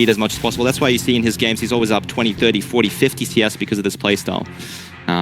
as much as possible. That's why you see in his games he's always up 20, 30, 40, 50 CS because of this playstyle.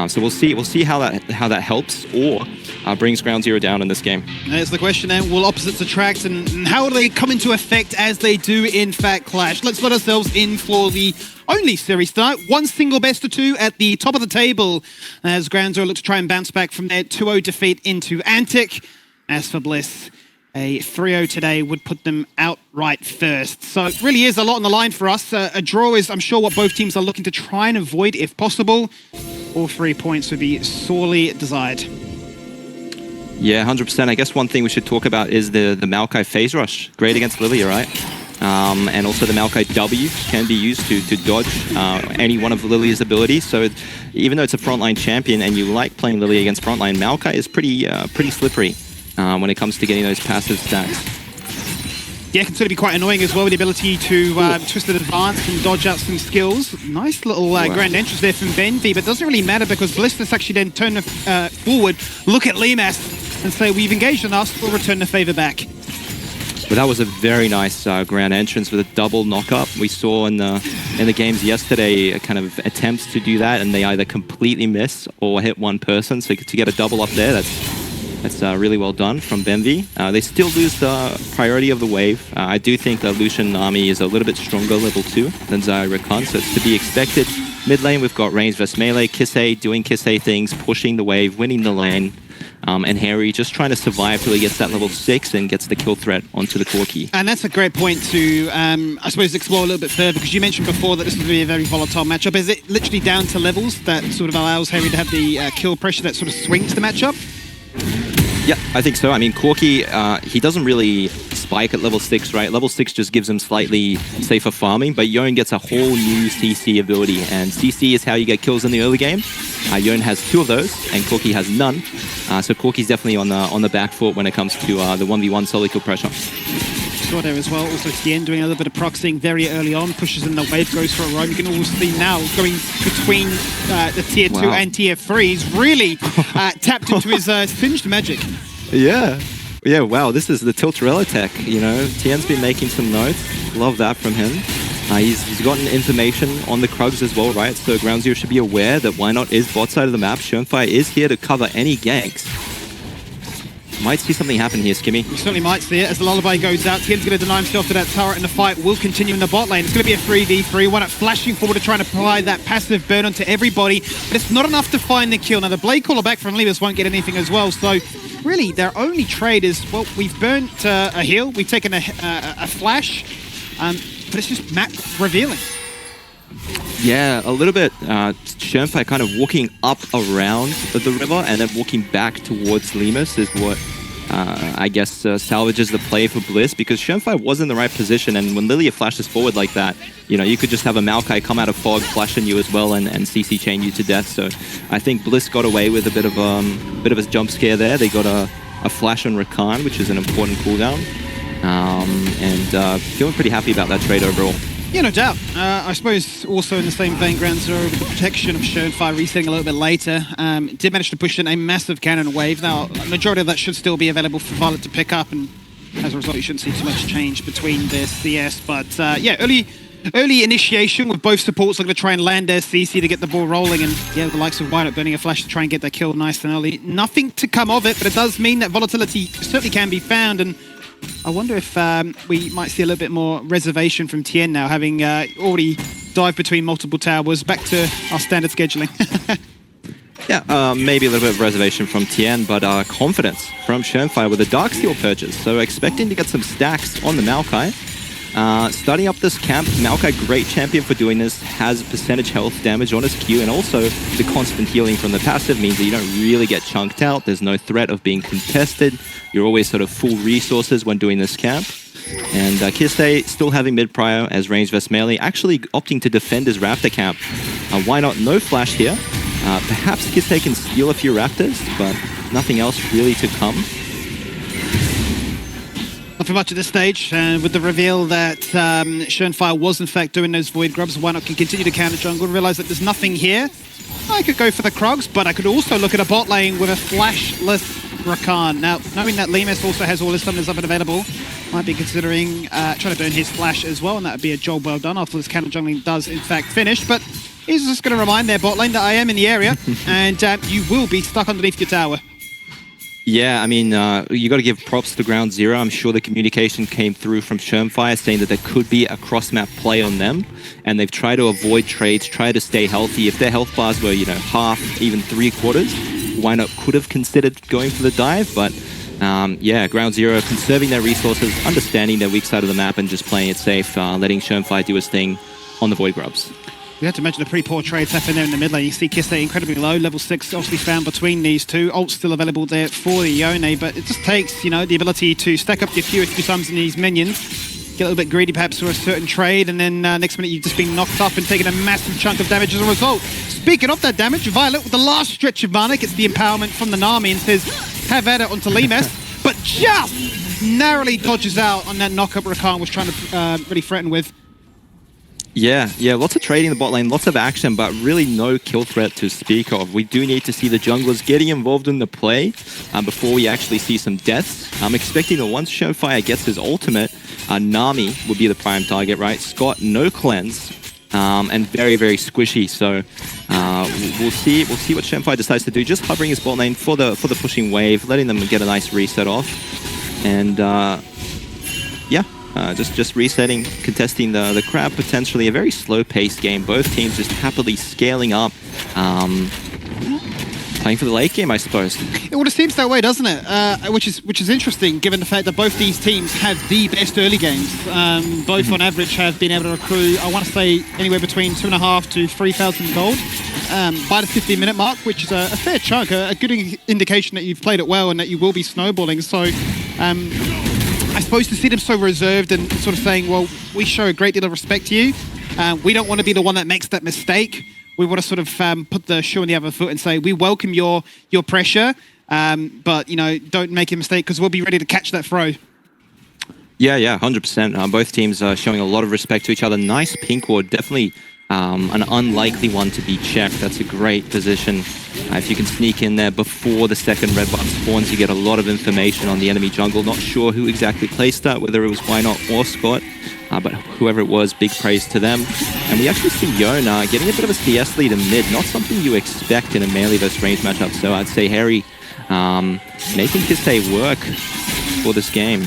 So we'll see how that helps or brings Ground Zero down in this game. There's the question then, will opposites attract and how do they come into effect as they do in fact clash? Let's let ourselves in for the only series tonight. One single best of two at the top of the table as Ground Zero look to try and bounce back from their 2-0 defeat into Antic. As for Bliss, a 3-0 today would put them outright first. So it really is a lot on the line for us. A draw is, I'm sure, what both teams are looking to try and avoid if possible. All 3 points would be sorely desired. Yeah, 100%. I guess one thing we should talk about is the Maokai phase rush. Great against Lilia, right? And also the Maokai W can be used to dodge any one of Lilia's abilities. So even though it's a frontline champion and you like playing Lilia against frontline, Maokai is pretty slippery when it comes to getting those passive stacks. Yeah, it can sort of be quite annoying as well with the ability to twist and advance and dodge out some skills. Nice little grand entrance there from Benvi, but it doesn't really matter because Bliss actually then turn forward, look at Limas and say, we've engaged on us, we'll return the favor back. But that was a very nice grand entrance with a double knock-up. We saw in the games yesterday a kind of attempts to do that and they either completely miss or hit one person. So to get a double up there, that's really well done from Benvi. They still lose the priority of the wave. I do think the Lucian army is a little bit stronger level 2 than Xayah Rakan, so it's to be expected. Mid lane, we've got range versus melee, Kisei doing Kisei things, pushing the wave, winning the lane, and Haeri just trying to survive till he gets that level 6 and gets the kill threat onto the Corki. And that's a great point to, I suppose, explore a little bit further, because you mentioned before that this would be a very volatile matchup. Is it literally down to levels that sort of allows Haeri to have the kill pressure that sort of swings the matchup? Yeah, I think so. I mean, Corki, he doesn't really spike at level 6, right? Level 6 just gives him slightly safer farming, but Yone gets a whole new CC ability, and CC is how you get kills in the early game. Yone has 2 of those, and Corki has none. So Corki's definitely on the back foot when it comes to the 1v1 solo kill pressure. Saw there as well. Also Tien doing a little bit of proxying very early on, pushes in the wave, goes for a roam. You can also see now going between the tier 2 and tier 3. He's really tapped into his singed magic. Yeah, wow, this is the Tiltarella tech, you know. Tien's been making some notes. Love that from him. He's gotten information on the Krugs as well, right? So Ground Zero should be aware that Why Not is bot side of the map. Shernfire is here to cover any ganks. Might see something happen here, Skimmy. You certainly might see it as the Lullaby goes out. Tien's going to deny himself to that turret, and the fight will continue in the bot lane. It's going to be a 3v3. Why Not flashing forward to try and apply that passive burn onto everybody, but it's not enough to find the kill. Now, the Blade Caller back from Levis won't get anything as well, so really, their only trade is, well, we've burnt a heal, we've taken a flash, but it's just map revealing. Yeah, a little bit. Shernfire kind of walking up around the river and then walking back towards Limas is what I guess salvages the play for Bliss, because Shernfire was in the right position, and when Lilia flashes forward like that, you know, you could just have a Maokai come out of fog, flash on you as well, and CC chain you to death. So I think Bliss got away with a bit of a jump scare there. They got a flash on Rakan, which is an important cooldown, and feeling pretty happy about that trade overall. Yeah, no doubt. I suppose also in the same vein, Ground Zero, with the protection of Shernfire resetting a little bit later, did manage to push in a massive cannon wave. Now, a majority of that should still be available for Violet to pick up, and as a result, you shouldn't see too much change between their CS. But yeah, early initiation with both supports looking to try and land their CC to get the ball rolling, and yeah, the likes of Violet burning a flash to try and get that kill nice and early. Nothing to come of it, but it does mean that volatility certainly can be found, and I wonder if we might see a little bit more reservation from Tien now, having already dived between multiple towers. Back to our standard scheduling. Yeah, maybe a little bit of reservation from Tien, but confidence from Shernfire with a Darksteel purchase. So expecting to get some stacks on the Maokai. Starting up this camp, Maokai, great champion for doing this, has percentage health damage on his Q, and also the constant healing from the passive means that you don't really get chunked out. There's no threat of being contested. You're always sort of full resources when doing this camp. And Kisei still having mid-prio as range vs melee, actually opting to defend his Raptor camp. Why Not? No flash here. Perhaps Kisei can steal a few Raptors, but nothing else really to come. Not for much at this stage, and with the reveal that Shernfire was in fact doing those Void Grubs, Why Not can continue to counter jungle, realize that there's nothing here. I could go for the Krugs, but I could also look at a bot lane with a flashless Rakan. Now, knowing that Limas also has all his summoners up and available, Might be considering trying to burn his flash as well, and that would be a job well done after this counter jungling does in fact finish. But he's just going to remind their bot lane that I am in the area, and you will be stuck underneath your tower. Yeah, I mean, you got to give props to Ground Zero. I'm sure the communication came through from Shermfire saying that there could be a cross-map play on them, and they've tried to avoid trades, try to stay healthy. If their health bars were, you know, half, even 3/4, Wynot could have considered going for the dive, but yeah, Ground Zero conserving their resources, understanding their weak side of the map, and just playing it safe, letting Shermfire do his thing on the Void Grubs. We have to mention the pretty poor trades happening there in the mid lane. You see Kiste incredibly low, level 6 obviously found between these two. Ult's still available there for the Yone, but it just takes, you know, the ability to stack up your Q a few times in these minions, get a little bit greedy perhaps for a certain trade, and then next minute you've just been knocked up and taken a massive chunk of damage as a result. Speaking of that damage, Violet with the last stretch of mana gets the empowerment from the Nami and says, have at it onto Limes, but just narrowly dodges out on that knockup Rakan was trying to really threaten with. Yeah, lots of trading in the bot lane, lots of action, but really no kill threat to speak of. We do need to see the junglers getting involved in the play before we actually see some deaths. I'm expecting that once Shermfire gets his ultimate, Nami would be the prime target, right? Scott, no cleanse, and very, very squishy. So we'll see what Shermfire decides to do. Just hovering his bot lane for the pushing wave, letting them get a nice reset off, and yeah. Just resetting, contesting the crab, potentially a very slow-paced game. Both teams just happily scaling up, playing for the late game, I suppose. Well, it seems that way, doesn't it? Which is interesting, given the fact that both these teams have the best early games. Both, on average, have been able to accrue, I want to say, anywhere between 2,500 to 3,000 gold by the 15-minute mark, which is a fair chunk, a good indication that you've played it well and that you will be snowballing. So. I suppose to see them so reserved and sort of saying, well, we show a great deal of respect to you. We don't want to be the one that makes that mistake. We want to sort of put the shoe on the other foot and say, we welcome your pressure, but, you know, don't make a mistake because we'll be ready to catch that throw. Yeah, 100%. Both teams are showing a lot of respect to each other. Nice pink ward, definitely an unlikely one to be checked. That's a great position. If you can sneak in there before the second red buff spawns, you get a lot of information on the enemy jungle. Not sure who exactly placed that, whether it was Wynot or Scott, but whoever it was, big praise to them. And we actually see Yone getting a bit of a CS lead in mid, not something you expect in a melee versus range matchup. So I'd say Haeri making Kiste work for this game.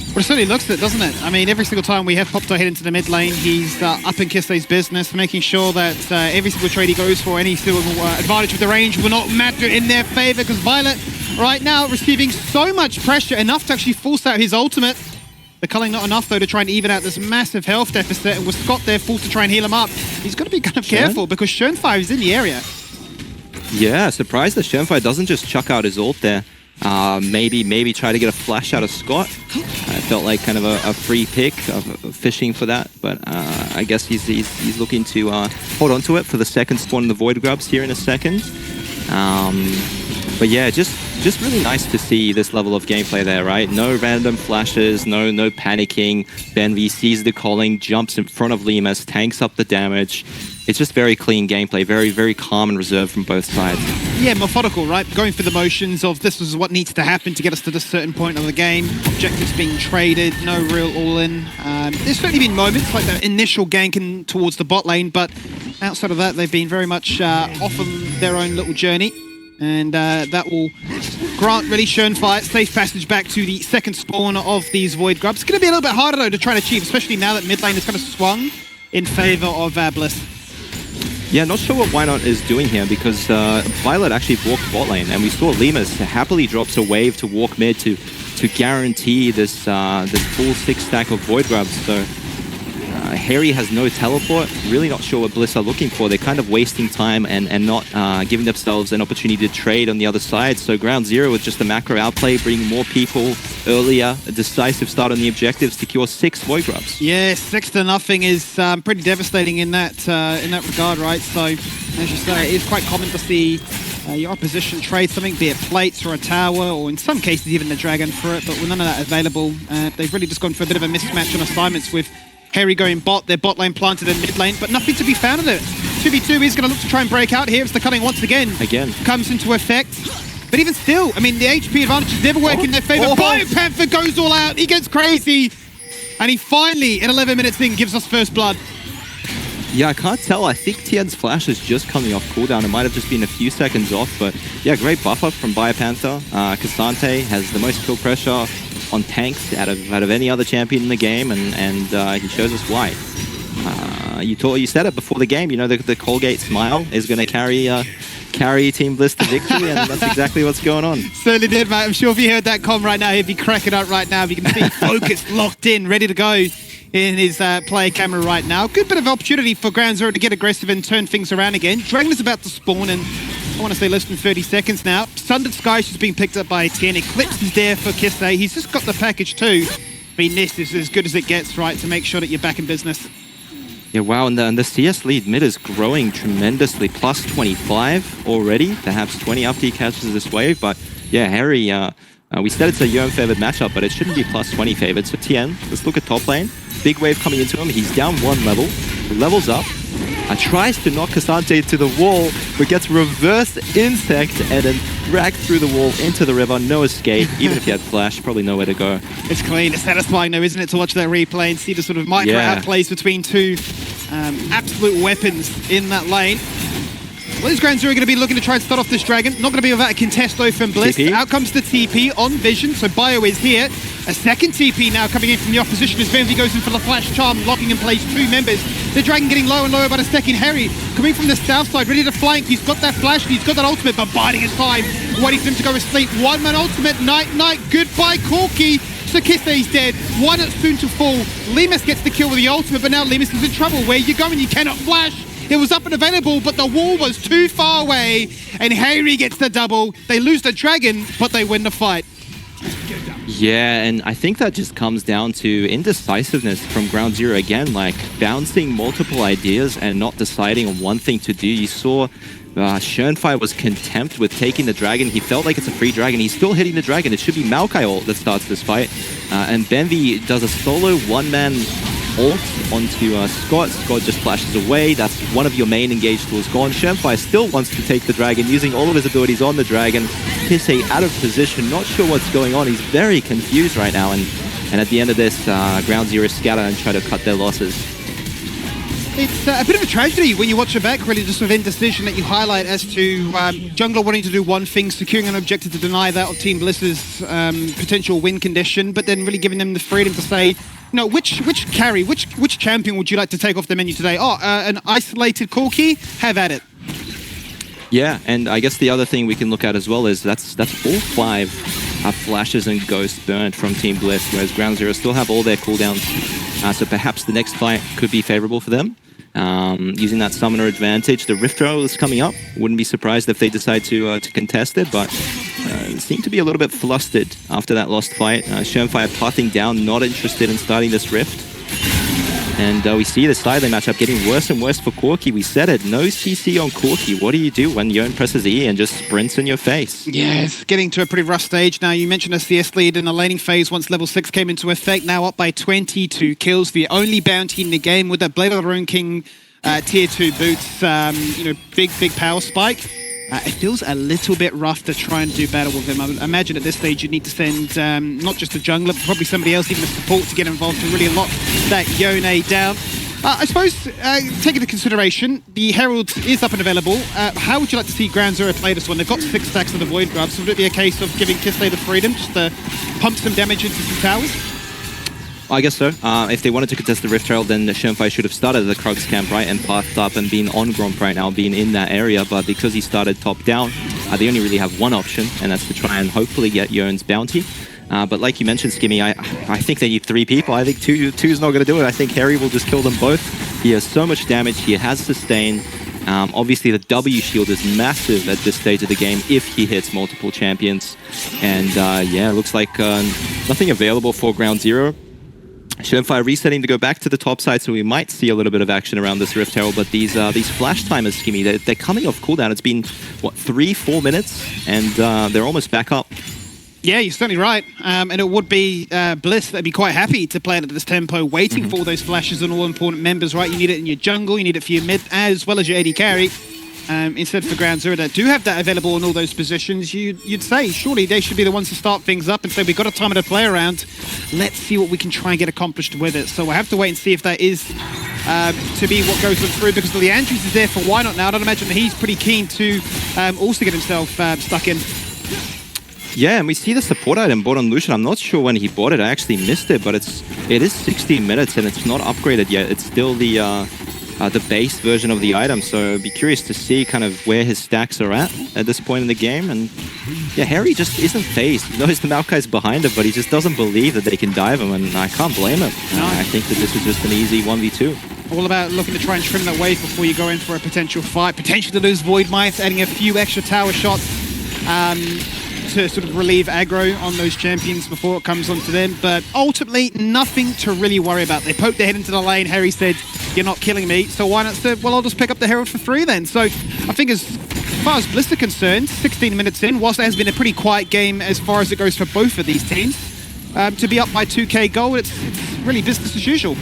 Well, it certainly looks it, doesn't it? I mean, every single time we have popped our head into the mid lane, he's up in Kiste's business, making sure that every single trade he goes for, any single advantage with the range will not matter in their favor, because Violet, right now, receiving so much pressure, enough to actually force out his ultimate. The culling not enough, though, to try and even out this massive health deficit, and with Scott there forced to try and heal him up, he's got to be kind of careful, because Shermfire is in the area. Yeah, surprised that Shermfire doesn't just chuck out his ult there. Maybe try to get a flash out of Scott. I felt like kind of a free pick of fishing for that, but I guess he's looking to hold on to it for the second spawn in the Void Grubs here in a second. But yeah, just really nice to see this level of gameplay there, right? No random flashes, no panicking. Benvi sees the calling, jumps in front of Limes, tanks up the damage. It's just very clean gameplay, very, very calm and reserved from both sides. Yeah, methodical, right? Going through the motions of this is what needs to happen to get us to this certain point of the game. Objectives being traded, no real all-in. There's certainly been moments like that initial ganking towards the bot lane, but outside of that, they've been very much off on their own little journey. And that will grant really Shermfire safe passage back to the second spawn of these Void Grubs. It's going to be a little bit harder, though, to try and achieve, especially now that mid lane is kind of swung in favor of Bliss. Yeah, not sure what Wynot is doing here, because Violet actually walked bot lane, and we saw Limes happily drops a wave to walk mid to guarantee this full 6 stack of Void Grubs. So Haeri has no teleport. Really not sure what Bliss are looking for. They're kind of wasting time and not giving themselves an opportunity to trade on the other side. So Ground Zero with just a macro outplay, bringing more people earlier, a decisive start on the objectives to secure 6 Void Grubs. Yeah, 6-0 is pretty devastating in that regard, right? So, as you say, it is quite common to see your opposition trade something, be it plates or a tower, or in some cases even the dragon for it, but with none of that available, they've really just gone for a bit of a mismatch on assignments with Haeri going bot, their bot lane planted in mid lane, but nothing to be found in it. 2v2 is going to look to try and break out here as the cutting once again comes into effect. But even still, I mean, the HP advantage is never working in their favor. BioPanther goes all out. He gets crazy. And he finally, in 11 minutes in, gives us first blood. Yeah, I can't tell. I think Tien's flash is just coming off cooldown. It might have just been a few seconds off, but yeah, great buffer from BioPanther. Cassante has the most kill pressure on tanks out of any other champion in the game, and he shows us why. You said it before the game. You know, the Colgate smile is going to carry Team Bliss to victory, and that's exactly what's going on. Certainly did, mate. I'm sure if you heard that comm right now, he'd be cracking up right now. You can see focused, locked in, ready to go in his player camera right now. Good bit of opportunity for Ground Zero to get aggressive and turn things around again. Dragon is about to spawn, and I want to say less than 30 seconds now. Sundered Skies is being picked up by Tien. Eclipse is there for Kisse. He's just got the package too. I mean, this is as good as it gets, right, to make sure that you're back in business. Yeah, wow, and the CS lead mid is growing tremendously. Plus 25 already, perhaps 20 after he catches this wave. But yeah, Haeri, we said it's a Yone favored matchup, but it shouldn't be plus 20 favored. So Tien, let's look at top lane. Big wave coming into him. He's down one level. Levels up. Tries to knock Cassante to the wall, but gets reverse insect and then dragged through the wall into the river. No escape. Even if he had flash, probably nowhere to go. It's clean. It's satisfying though, isn't it, to watch that replay and see the sort of micro outplays between two absolute weapons in that lane. Well, is Ground Zero going to be looking to try and start off this Dragon? Not going to be without a contest though from Bliss. TP. Out comes the TP on Vision, so Bio is here. A second TP now coming in from the opposition as Venzi goes in for the Flash Charm, locking in place two members. The Dragon getting lower and lower by the second. Haeri coming from the south side, ready to flank. He's got that flash, he's got that ultimate, but biding his time, waiting for him to go to sleep. One man ultimate, night, goodbye Corki. So Kisse's dead, one soon to fall. Lemus gets the kill with the ultimate, but now Lemus is in trouble. Where you going? You cannot flash. It was up and available, but the wall was too far away, and Haeri gets the double. They lose the Dragon, but they win the fight. Yeah, and I think that just comes down to indecisiveness from Ground Zero again, like bouncing multiple ideas and not deciding on one thing to do. You saw Schönfire was content with taking the Dragon. He felt like it's a free Dragon. He's still hitting the Dragon. It should be Maokai ult that starts this fight. And Benvi does a solo one-man ult onto Scott. Scott just flashes away. That's one of your main engaged tools gone. Schönfire still wants to take the Dragon, using all of his abilities on the Dragon. Kisse out of position, not sure what's going on. He's very confused right now. And at the end of this, Ground Zero scatter and try to cut their losses. It's a bit of a tragedy when you watch it back, really, just sort of indecision that you highlight as to Jungler wanting to do one thing, securing an objective to deny that of Team Bliss's potential win condition, but then really giving them the freedom to say, no, which carry, which champion would you like to take off the menu today? Oh, an isolated Corki? Have at it. Yeah, and I guess the other thing we can look at as well is that's all 5 flashes and ghosts burned from Team Bliss, whereas Ground Zero still have all their cooldowns. So perhaps the next fight could be favorable for them. Using that summoner advantage. The Rift Trail is coming up. Wouldn't be surprised if they decide to contest it, but seem to be a little bit flustered after that lost fight. Schönfire pathing down, not interested in starting this Rift. And we see the side lane matchup getting worse and worse for Corki. We said it, no CC on Corki. What do you do when Yone presses E and just sprints in your face? Yeah, it's getting to a pretty rough stage now. You mentioned a CS lead in the laning phase once level 6 came into effect. Now up by 22 kills. The only bounty in the game with that Blade of the Rune King tier 2 boots. Big power spike. It feels a little bit rough to try and do battle with him. I imagine at this stage you need to send not just a jungler, but probably somebody else, even a support, to get involved to really lock that Yone down. I suppose, taking into consideration, the Herald is up and available. How would you like to see Ground Zero play this one? They've got 6 stacks of the Void Grubs, so would it be a case of giving Kisse the freedom just to pump some damage into some towers? I guess so. If they wanted to contest the Rift Trail, then the Schönfire should have started at the Krugs camp, right, and pathed up and been on Gromp right now, being in that area. But because he started top down, they only really have one option, and that's to try and hopefully get Yone's bounty. But like you mentioned, Skimmy, I think they need 3 people. I think two's not going to do it. I think Haeri will just kill them both. He has so much damage. He has sustain. Obviously, the W shield is massive at this stage of the game if he hits multiple champions. And yeah, it looks like nothing available for Ground Zero. Schönfire resetting to go back to the top side, so we might see a little bit of action around this Rift Herald, but these flash timers, Skimmy, they're coming off cooldown. It's been, what, 3-4 minutes, and they're almost back up. Yeah, you're certainly right. And it would be Bliss that'd be quite happy to play it at this tempo, waiting for all those flashes and all important members, right? You need it in your jungle, you need it for your mid, as well as your AD carry. instead for Ground Zero that do have that available in all those positions, you'd say surely they should be the ones to start things up and say we've got a time to play around. Let's see what we can try and get accomplished with it. So we'll have to wait and see if that is to be what goes through, because the Andrews is there for why not now. I'd imagine that he's pretty keen to also get himself stuck in. Yeah, and we see the support item bought on Lucian. I'm not sure when he bought it. I actually missed it, but it is 16 minutes and it's not upgraded yet. It's still the base version of the item, so I'd be curious to see kind of where his stacks are at this point in the game. And yeah, Haeri just isn't phased. He knows the Maokai's behind him, but he just doesn't believe that they can dive him, and I can't blame him. No. I think that this is just an easy 1v2. All about looking to try and trim that wave before you go in for a potential fight. Potentially lose Void Mice, adding a few extra tower shots to sort of relieve aggro on those champions before it comes onto them. But ultimately, nothing to really worry about. They poked their head into the lane. Haeri said, "You're not killing me, so why not say, well, I'll just pick up the Herald for 3 then." So I think as far as Bliss are concerned, 16 minutes in, whilst it has been a pretty quiet game as far as it goes for both of these teams, to be up by 2k gold, it's really business as usual.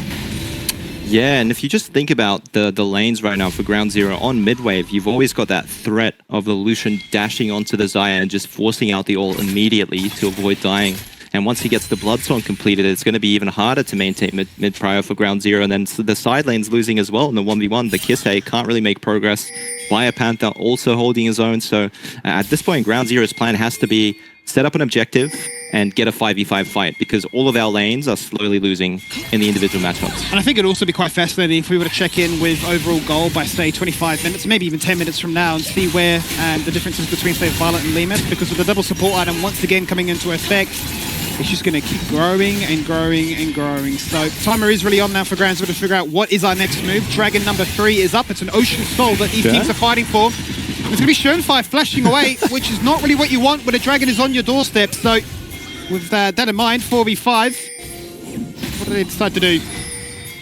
Yeah, and if you just think about the lanes right now for Ground Zero on mid-wave, you've always got that threat of the Lucian dashing onto the Xayah and just forcing out the ult immediately to avoid dying. And once he gets the Bloodstone completed, it's going to be even harder to maintain mid-prio for Ground Zero. And then the side lane's losing as well in the 1v1. The Kisei can't really make progress. Biopanther also holding his own. So at this point, Ground Zero's plan has to be set up an objective and get a 5v5 fight, because all of our lanes are slowly losing in the individual matchups. And I think it'd also be quite fascinating if we were to check in with overall goal by, say, 25 minutes, maybe even 10 minutes from now, and see where the differences between, say, Violet and Limus, because with the double support item once again coming into effect, it's just going to keep growing and growing and growing. So timer is really on now for Ground Zero to figure out what is our next move. Dragon number 3 is up. It's an Ocean Soul that these teams are fighting for. It's going to be Schoenfire flashing away, which is not really what you want when a dragon is on your doorstep. So with that in mind, 4v5, what do they decide to do?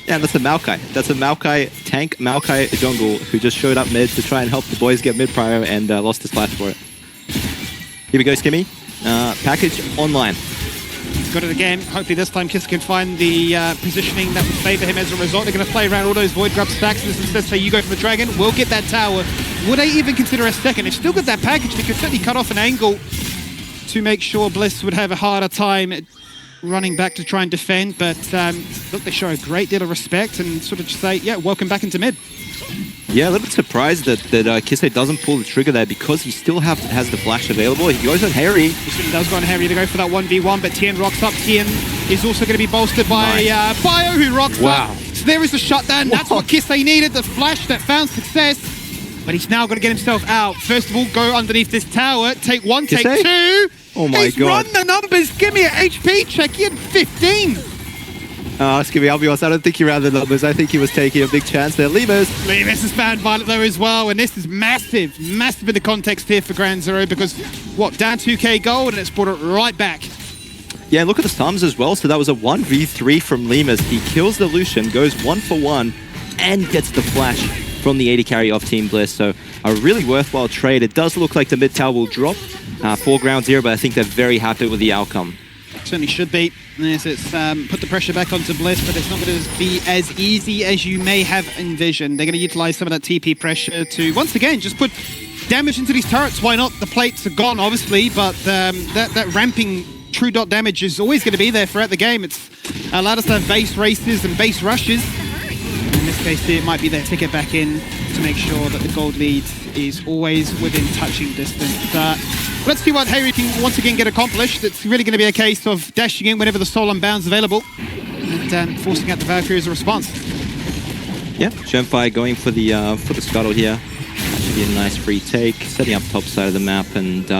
Yeah, that's a Maokai. That's a Maokai, tank Maokai jungle who just showed up mid to try and help the boys get mid prio and lost his flash for it. Here we go, Skimmy. Package online. He's got it again. Hopefully this time Kiss can find the positioning that would favour him as a result. They're going to play around all those Void Grub stacks. This instead say you go for the Dragon. We'll get that tower. Would they even consider a second? They've still got that package. They could certainly cut off an angle to make sure Bliss would have a harder time running back to try and defend. But look, they show a great deal of respect and sort of just say, yeah, welcome back into mid. Yeah, a little bit surprised that Kisei doesn't pull the trigger there, because he still has the flash available. He goes on Haeri. He certainly does go on Haeri to go for that 1v1, but Tien rocks up. Tien is also going to be bolstered by Bio, who rocks up. So there is the shutdown. That's what Kisei needed, the flash that found success. But he's now got to get himself out. First of all, go underneath this tower. Take 1, take 2. Oh my He's god. He's run the numbers. Give me an HP check. He had 15. Skimmy, I'll be honest, I don't think he ran the numbers. I think he was taking a big chance there. Limus has found Violet though as well, and this is massive in the context here for Ground Zero, because, down 2k gold, and it's brought it right back. Yeah, and look at the sums as well. So that was a 1v3 from Limus. He kills the Lucian, goes 1 for 1, and gets the flash from the 80 carry off Team Bliss. So a really worthwhile trade. It does look like the mid tower will drop for Ground Zero, but I think they're very happy with the outcome. Certainly should be. Yes, it's put the pressure back onto Bliss, but it's not going to be as easy as you may have envisioned. They're going to utilize some of that TP pressure to, once again, just put damage into these turrets. Why not? The plates are gone, obviously, but that ramping true dot damage is always going to be there throughout the game. It's allowed us to have base races and base rushes. In this case, it might be their ticket back in to make sure that the gold lead is always within touching distance. Let's see what Haeri can once again get accomplished. It's really going to be a case of dashing in whenever the Soul Unbound's available and forcing out the Valkyrie as a response. Yeah, Schoenfire going for the scuttle here. That should be a nice free take, setting up top side of the map. And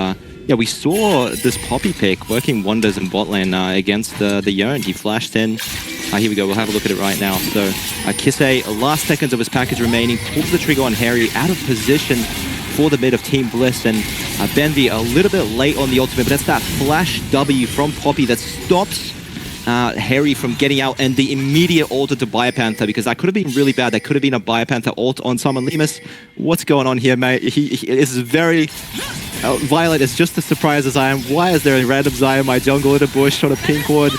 yeah, we saw this Poppy pick working wonders in bot lane against the Yone. He flashed in. Here we go, we'll have a look at it right now. So Kisei, last seconds of his package remaining, pulls the trigger on Haeri, out of position for the mid of Team Bliss, and Benvi a little bit late on the ultimate, but that's that flash W from Poppy that stops Haeri from getting out, and the immediate ult to Biopanther, because that could have been really bad. That could have been a Biopanther ult on someone. Limus, what's going on here, mate? He is very... Violet is just as surprised as I am. Why is there a random Xayah in my jungle in a bush on a pink ward?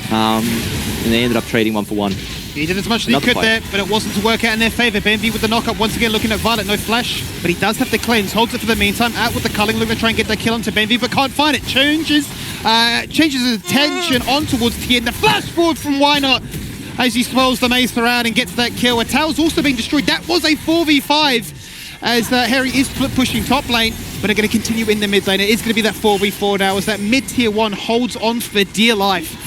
And they ended up trading 1 for 1. He did as much as he could there, but it wasn't to work out in their favor. BenV with the knock-up, once again looking at Violet, no flash, but he does have the cleanse, holds it for the meantime, out with the culling, looking to try and get that kill onto BenV, but can't find it. Changes his attention on towards Tien. The flash forward from Why Not as he swirls the mace around and gets that kill. A tower's also being destroyed. That was a 4v5 as Haeri is pushing top lane, but are going to continue in the mid lane. It is going to be that 4v4 now as that mid-tier 1 holds on for dear life.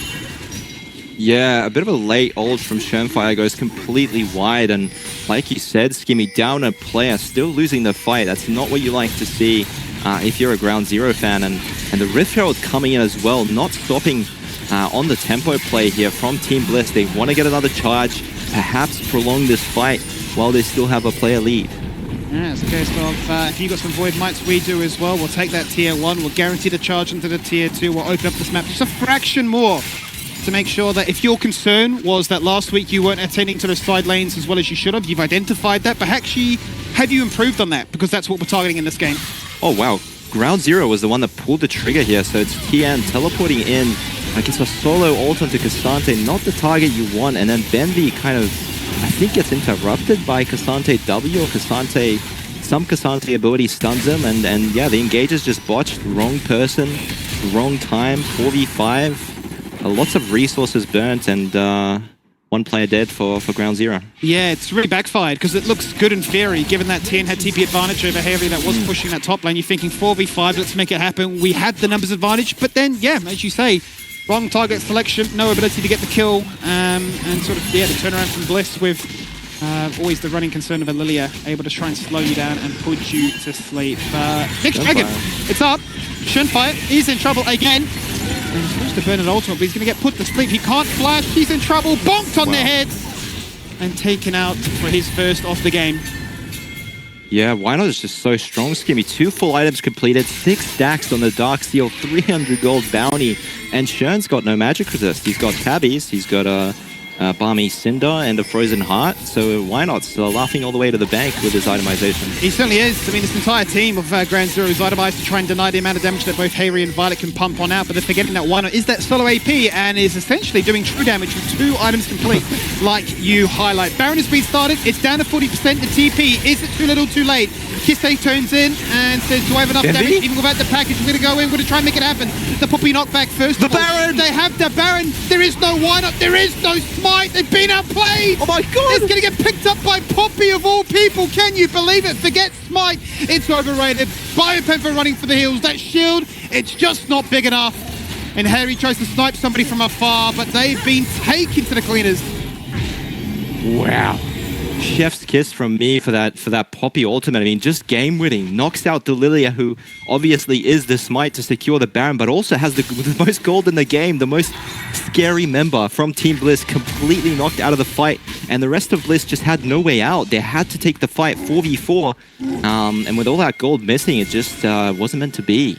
Yeah, a bit of a late ult from Shenfire, goes completely wide, and like you said, Skimmy, down a player, still losing the fight. That's not what you like to see if you're a Ground Zero fan, and the Rift Herald coming in as well, not stopping on the tempo play here from Team Bliss. They want to get another charge, perhaps prolong this fight while they still have a player lead. Yeah, it's a case of if you got some Void Mites, we do as well. We'll take that tier 1, we'll guarantee the charge into the tier 2, we'll open up this map just a fraction more to make sure that if your concern was that last week you weren't attending to the side lanes as well as you should have, you've identified that, but actually, have you improved on that? Because that's what we're targeting in this game. Oh wow, Ground Zero was the one that pulled the trigger here, so it's Tien teleporting in, I guess a solo ult onto K'Sante, not the target you want, and then BenV kind of, I think, gets interrupted by K'Sante W, or K'Sante, some K'Sante ability stuns him, and yeah, the engager's just botched, wrong person, wrong time, 4v5. Lots of resources burnt, and one player dead for Ground Zero. Yeah, it's really backfired because it looks good in theory, given that Tien had TP advantage over Haeri that was pushing that top lane. You're thinking 4v5, let's make it happen. We had the numbers advantage, but then, yeah, as you say, wrong target selection, no ability to get the kill, and sort of, yeah, the turnaround from Bliss with always the running concern of a Lilia, able to try and slow you down and put you to sleep. Next Dragon, it's up. Shenfire is in trouble again. And he's supposed to burn an ultimate, but he's going to get put to sleep. He can't flash. He's in trouble. Bonked on the head. And taken out for his first of the game. Yeah, Why Not is just so strong, Skimmy. 2 full items completed, 6 stacks on the Dark Steel, 300 gold bounty. And Shern's got no magic resist. He's got tabbies. He's got a Balmy Cinder and a Frozen Heart, so Why Not still laughing all the way to the bank with his itemization. He certainly is. I mean, this entire team of Ground Zero is itemized to try and deny the amount of damage that both Haeri and Violet can pump on out, but they're forgetting that Why Not is that solo AP and is essentially doing true damage with 2 items complete, like you highlight. Baron has been started. It's down to 40%. The TP. Is it too little, too late? Kiste turns in and says, do I have enough damage? Even without the package, we're going to go in. We're going to try and make it happen. The Poppy knockback first. The Baron! They have the Baron. There is no Why Not. There is no Smite. They've been outplayed. Oh my god! It's going to get picked up by Poppy of all people. Can you believe it? Forget Smite. It's overrated. Biopentha running for the heels. That shield, it's just not big enough. And Haeri tries to snipe somebody from afar, but they've been taken to the cleaners. Wow. Chef's kiss from me for that Poppy ultimate. I mean, just game winning. Knocks out Delilia, who obviously is the smite to secure the Baron, but also has the most gold in the game, the most scary member from Team Bliss, completely knocked out of the fight. And the rest of Bliss just had no way out. They had to take the fight 4v4. And with all that gold missing, it just wasn't meant to be.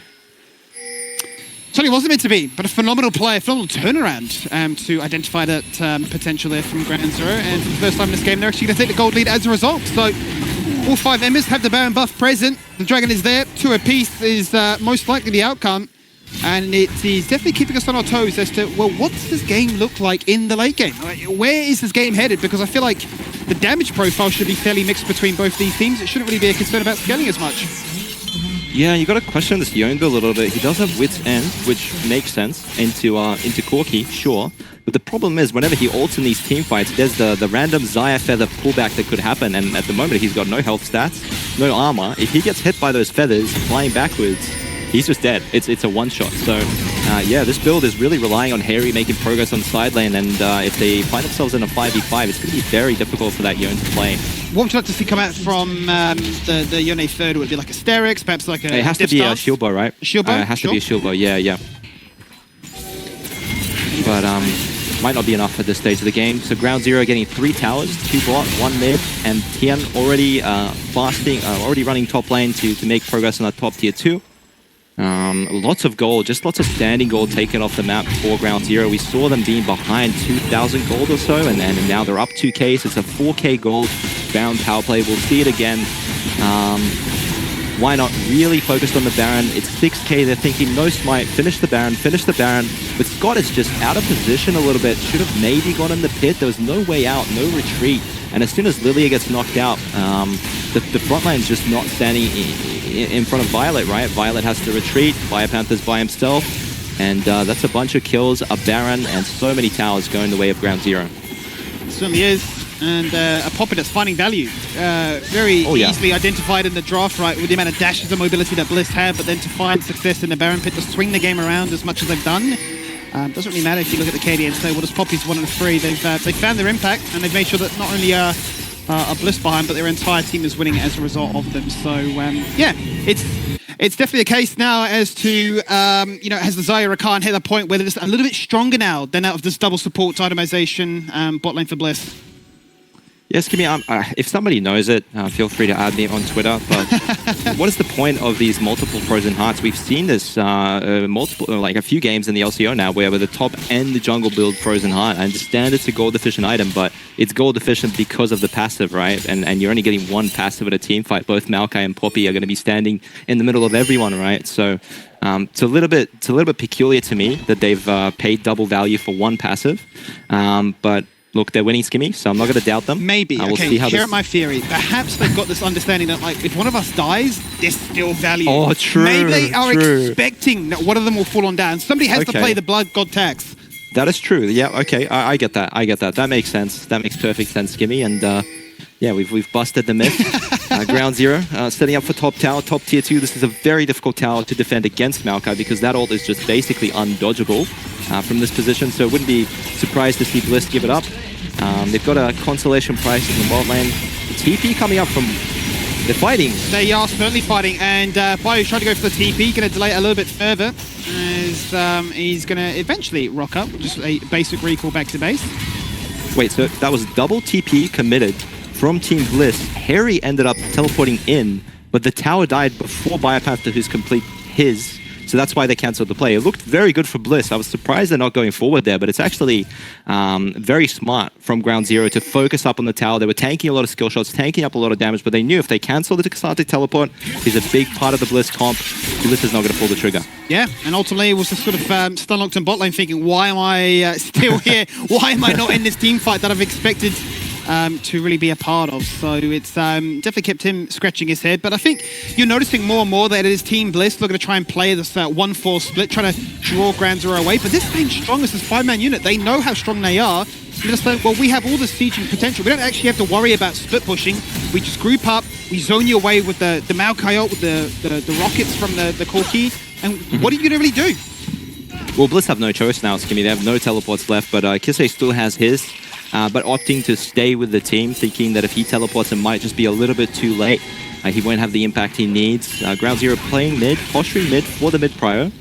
Certainly wasn't meant to be, but a phenomenal play, a phenomenal turnaround to identify that potential there from Ground Zero. And for the first time in this game, they're actually going to take the gold lead as a result. So all 5 members have the Baron buff present. The Dragon is there. 2 apiece is most likely the outcome. And it is definitely keeping us on our toes as to, well, what does this game look like in the late game? Where is this game headed? Because I feel like the damage profile should be fairly mixed between both these teams. It shouldn't really be a concern about scaling as much. Yeah, you got to question this Yone build a little bit. He does have Wit's End, which makes sense, into Corki, sure. But the problem is, whenever he ults in these team fights, there's the random Xayah Feather pullback that could happen, and at the moment he's got no health stats, no armor. If he gets hit by those feathers flying backwards, he's just dead. It's a one-shot. So, yeah, this build is really relying on Haeri making progress on the side lane, and if they find themselves in a 5v5, it's going to be very difficult for that Yone to play. What would you like to see come out from the Yone third? Would it be like a Sterix, perhaps like a... It has to be a shield bow, right? A shield bow? It has to be a shield bow, yeah. But might not be enough at this stage of the game. So Ground Zero getting 3 towers, 2 bot, 1 mid, and Tien already already running top lane to make progress on that top tier 2. Lots of gold, just lots of standing gold taken off the map for Ground Zero. We saw them being behind 2,000 gold or so, and now they're up 2k, so it's a 4k gold bound power play. We'll see it again. Why not really focused on the Baron? It's 6k, they're thinking no smite, finish the Baron, but Scott is just out of position a little bit, should have maybe gone in the pit, there was no way out, no retreat, and as soon as Lilia gets knocked out, the front line's just not standing in front of Violet, right? Violet has to retreat, Firepanther's by himself, and that's a bunch of kills, a Baron, and so many towers going the way of Ground Zero. It certainly is. And a Poppy that's finding value. Very easily identified in the draft, right, with the amount of dashes and mobility that Bliss have, but then to find success in the Baron pit, to swing the game around as much as they've done. Doesn't really matter if you look at the KD and say, well, as Poppy's 1 and 3, they've found their impact, and they've made sure that not only are Bliss behind, but their entire team is winning as a result of them. So, yeah, it's definitely a case now as to, you know, has the Zarya Rakan hit a point where they're just a little bit stronger now than out of this double support itemization bot lane for Bliss? Yes, give me. If somebody knows it, feel free to add me on Twitter. But what is the point of these multiple frozen hearts? We've seen this like a few games in the LCO now, where with the top and the jungle build frozen heart. I understand it's a gold deficient item, but it's gold deficient because of the passive, right? And you're only getting one passive at a team fight. Both Maokai and Poppy are going to be standing in the middle of everyone, right? So it's a little bit peculiar to me that they've paid double value for one passive, but. Look, they're winning Skimmy, so I'm not going to doubt them. Maybe. We'll okay, see how hear my theory. Perhaps they've got this understanding that, like, if one of us dies, there's still value. Oh, true. Maybe they are expecting that one of them will fall on down. Somebody has to play the blood god tax. That is true. Yeah, okay. I get that. I get that. That makes sense. That makes perfect sense, Skimmy. And yeah, we've busted the myth. Ground Zero, setting up for top tower, top tier 2. This is a very difficult tower to defend against Maokai because that ult is just basically undodgeable from this position. So wouldn't be surprised to see Bliss give it up. They've got a consolation price in the bot lane. The TP coming up from... They're fighting. They are certainly fighting, and Bio's trying to go for the TP, going to delay it a little bit further, as he's going to eventually rock up, just a basic recall back to base. Wait, so that was double TP committed from Team Bliss. Haeri ended up teleporting in, but the tower died before Biopanther, who's complete his. So that's why they cancelled the play. It looked very good for Bliss. I was surprised they're not going forward there, but it's actually very smart from Ground Zero to focus up on the tower. They were tanking a lot of skill shots, tanking up a lot of damage, but they knew if they cancelled the Exotic teleport, he's a big part of the Bliss comp. Bliss is not going to pull the trigger. Yeah, and ultimately it was a sort of stun locked in bot lane thinking, why am I still here? Why am I not in this team fight that I've expected to really be a part of? So it's definitely kept him scratching his head. But I think you're noticing more and more that it is Team Bliss looking to try and play this 1-4 split, trying to draw Ground Zero away. But this team's strong as this 5-man unit. They know how strong they are. They're just like, well, we have all the sieging potential. We don't actually have to worry about split pushing. We just group up, we zone you away with the Maokai ult, with the rockets from the Corki. And what are you going to really do? Well, Bliss have no choice now, Skimmy. They have no teleports left, but Kisei still has his. But opting to stay with the team, thinking that if he teleports, it might just be a little bit too late. He won't have the impact he needs. Ground Zero playing mid, posturing mid for the mid prio.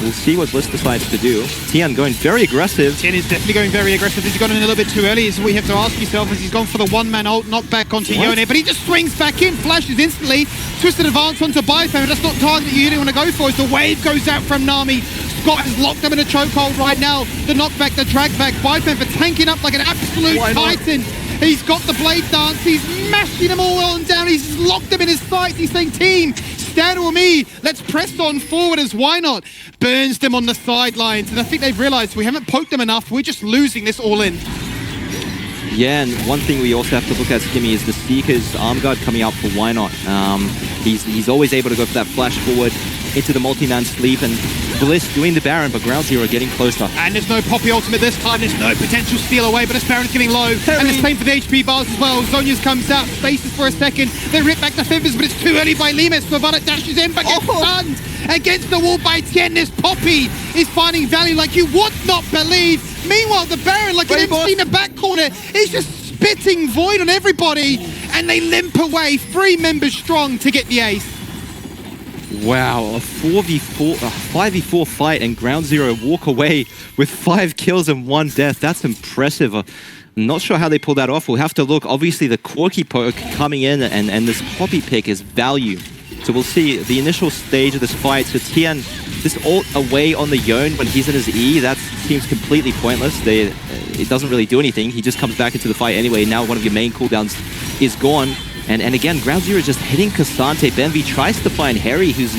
We'll see what Bliss decides to do. Tian going very aggressive. Tian is definitely going very aggressive. Has he gone in a little bit too early? Is what you have to ask yourself, as he's gone for the one-man ult, knocked back onto Yone, but he just swings back in, flashes instantly, twisted advance onto Biofan. That's not target that you didn't want to go for, as the wave goes out from Nami. Scott has locked them in a chokehold right now. The knockback, the drag back, Biofan for tanking up like an absolute titan. He's got the blade dance, he's mashing them all on down, he's locked them in his sights. He's saying, team, stand with me, let's press on forward, as why not? Burns them on the sidelines, and I think they've realized we haven't poked them enough, we're just losing this all in. Yeah, and one thing we also have to look at, Skimmy, is the Seeker's arm guard coming out for why not. He's always able to go for that flash forward into the multi-man sleep, and Bliss doing the Baron, but Ground Zero getting closer. And there's no Poppy ultimate this time, there's no potential steal away, but this Baron's getting low. And the same for the HP bars as well. Zonia's comes out, spaces for a second, they rip back the Fivers, but it's too early by Limes. Favana dashes in, but gets stunned against the wall by Tien. This Poppy is finding value like you would not believe. Meanwhile, the Baron, like an MC in the back corner, is just spitting void on everybody, and they limp away, 3 members strong to get the ace. Wow, a 5v4 fight, and Ground Zero walk away with 5 kills and 1 death. That's impressive. I'm not sure how they pull that off. We'll have to look. Obviously, the Corki poke coming in, and this Poppy pick is value. So we'll see the initial stage of this fight. So Tian, this ult away on the Yone when he's in his E, that seems completely pointless. It doesn't really do anything. He just comes back into the fight anyway. Now one of your main cooldowns is gone. And again, Ground Zero just hitting Cassante. Benvi tries to find Haeri, he's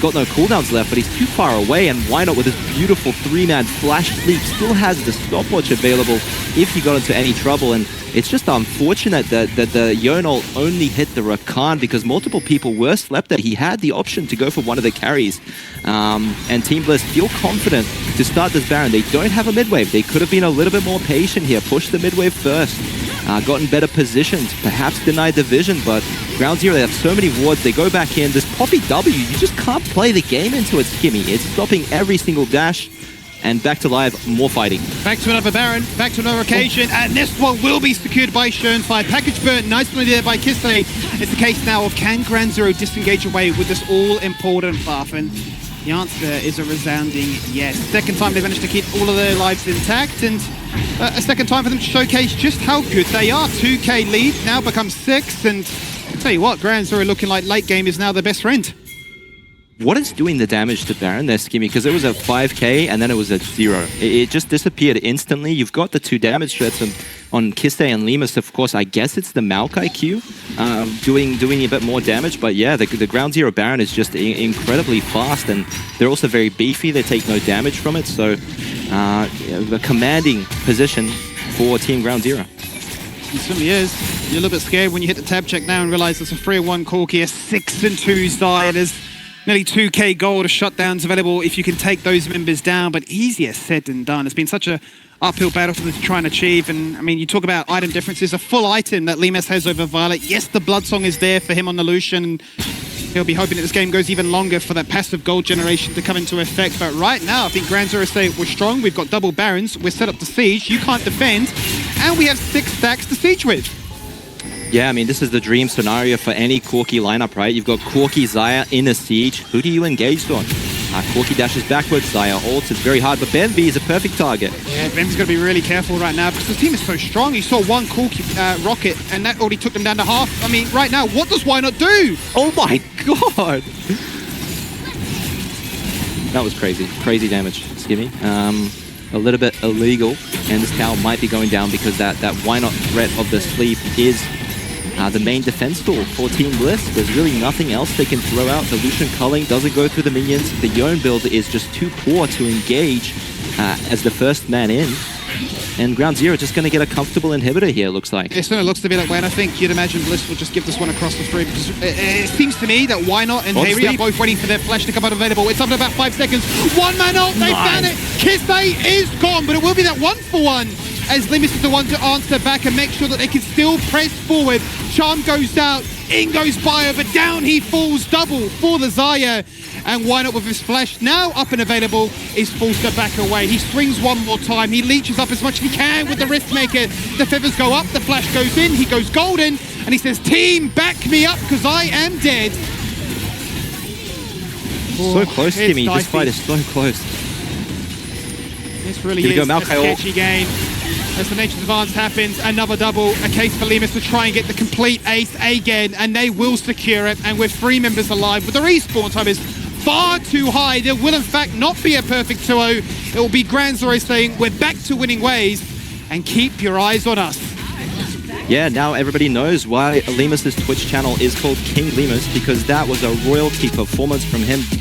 got no cooldowns left, but he's too far away. And why not with his beautiful 3-man flash sleep, still has the stopwatch available if he got into any trouble. And it's just unfortunate that the Yone only hit the Rakan because multiple people were slept that he had the option to go for one of the carries. And Team Bliss feel confident to start this Baron. They don't have a mid-wave. They could have been a little bit more patient here, pushed the mid-wave first, gotten better positions, perhaps denied the vision, but Ground Zero, they have so many wards, they go back in. This Poppy W, you just can't play the game into it, Skimmy. It's stopping every single dash. And back to live, more fighting. Back to another Baron, back to another occasion, and this one will be secured by Schoenfire. Package burnt, nice one there by Kisse. It's the case now of can Ground Zero disengage away with this all-important buff? And the answer is a resounding yes. Second time they managed to keep all of their lives intact, and a second time for them to showcase just how good they are. 2k lead now becomes 6, and I'll tell you what, Ground Zero looking like late game is now their best friend. What is doing the damage to Baron there, Skimmy? Because it was at 5k and then it was at 0. It just disappeared instantly. You've got the 2 damage threats on Kisse and Lemus. Of course, I guess it's the Maokai Q doing a bit more damage. But yeah, the Ground Zero Baron is just incredibly fast, and they're also very beefy. They take no damage from it. So a commanding position for Team Ground Zero. It certainly is. You're a little bit scared when you hit the tab check now and realize it's a 3-1 Corki, a 6-2 Zaya. There's nearly 2k gold of shutdowns available if you can take those members down, but easier said than done. It's been such a uphill battle for them to try and achieve, and I mean, you talk about item differences, a full item that Lemus has over Violet. Yes, the Blood Song is there for him on the Lucian, and he'll be hoping that this game goes even longer for that passive gold generation to come into effect. But right now, I think Ground Zero say we're strong, we've got double Barons, we're set up to siege, you can't defend, and we have 6 stacks to siege with. Yeah, I mean, this is the dream scenario for any Corki lineup, right? You've got Corki, Zaya in a siege. Who do you engage on? Corki dashes backwards, Zaya ults. It's very hard, but Benvi is a perfect target. Yeah, Benvi's got to be really careful right now because the team is so strong. You saw one Corki rocket, and that already took them down to half. I mean, right now, what does Why Not do? Oh my god! That was crazy. Crazy damage, Skimmy. A little bit illegal, and this tower might be going down because that Why Not threat of the sleep is the main defense tool for Team Bliss. There's really nothing else they can throw out. The Lucian culling doesn't go through the minions. The Yone build is just too poor to engage as the first man in. And Ground Zero just going to get a comfortable inhibitor here, looks like. It certainly looks to be that way, and I think you'd imagine Bliss will just give this one across the three, because it seems to me that Why Not and Haeri are both waiting for their flash to come out available. It's up to about 5 seconds. 1-man ult, they found it! Kisse is gone, but it will be that 1-for-1 as Lemus is the one to answer back and make sure that they can still press forward. Charm goes out, in goes Bio, but down he falls, double for the Zaya. And Why Not with his flash now up and available is forced to back away. He swings one more time. He leeches up as much as he can with the Riftmaker. The feathers go up, the flash goes in, he goes golden, and he says, team, back me up because I am dead. So close to me, this fight is so close. This really is a sketchy game. As the Nature's Advance happens, another double, a case for Lemus to try and get the complete ace again, and they will secure it. And with 3 members alive, with the respawn time is far too high, there will in fact not be a perfect 2-0. It will be Ground Zero saying, we're back to winning ways, and keep your eyes on us. Yeah, now everybody knows why Lemus's Twitch channel is called King Lemus, because that was a royalty performance from him.